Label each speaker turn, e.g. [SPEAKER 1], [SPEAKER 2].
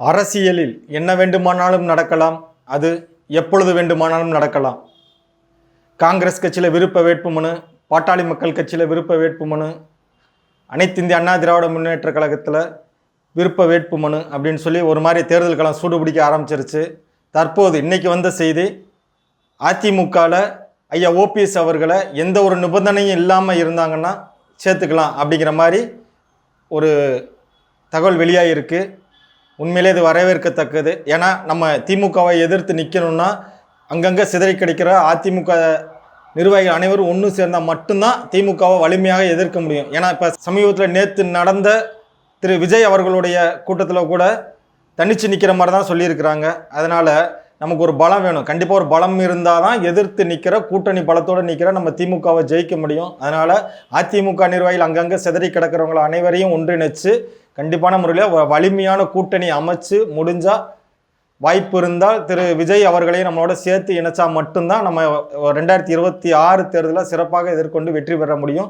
[SPEAKER 1] அரசியலில் என்ன வேண்டுமானாலும் நடக்கலாம், அது எப்பொழுது வேண்டுமானாலும் நடக்கலாம். காங்கிரஸ் கட்சியில் விருப்ப வேட்புமனு, பாட்டாளி மக்கள் கட்சியில் விருப்ப வேட்புமனு, அனைத்து இந்திய அண்ணா திராவிட முன்னேற்ற கழகத்தில் விருப்ப வேட்புமனு அப்படின்னு சொல்லி ஒரு மாதிரி தேர்தல் களம் சூடுபிடிக்க ஆரம்பிச்சிருச்சு. தற்போது இன்னைக்கு வந்த செய்தி, அதிமுகவில் ஐயா ஓபிஎஸ் அவர்களை எந்த ஒரு நிபந்தனையும் இல்லாமல் இருந்தாங்கன்னா சேர்த்துக்கலாம் அப்படிங்கிற மாதிரி ஒரு தகவல் வெளியாகிருக்கு. உண்மையிலே இது வரவேற்கத்தக்கது. ஏன்னா நம்ம திமுகவை எதிர்த்து நிற்கணும்னா அங்கங்கே சிதறி கிடைக்கிற அதிமுக நிர்வாகிகள் அனைவரும் ஒன்று சேர்ந்தால் மட்டும்தான் திமுகவை வலிமையாக எதிர்க்க முடியும். ஏன்னா இப்போ சமீபத்தில் நேற்று நடந்த திரு விஜய் அவர்களுடைய கூட்டத்தில் கூட தனிச்சு நிற்கிற மாதிரி தான் சொல்லியிருக்கிறாங்க. அதனால் நமக்கு ஒரு பலம் வேணும். கண்டிப்பாக ஒரு பலம் இருந்தால் தான் எதிர்த்து நிற்கிற கூட்டணி பலத்தோடு நிற்கிற நம்ம திமுகவை ஜெயிக்க முடியும். அதனால் அதிமுக நிர்வாகிகள் அங்கங்கே சிதறி கிடக்கிறவங்களை அனைவரையும் ஒன்றிணைச்சு கண்டிப்பான முறையில் வலிமையான கூட்டணி அமைச்சு முடிஞ்சால், வாய்ப்பு இருந்தால் திரு விஜய் அவர்களையும் நம்மளோட சேர்த்து இணைச்சா மட்டும்தான் நம்ம 2026 தேர்தலில் சிறப்பாக எதிர்கொண்டு வெற்றி பெற முடியும்.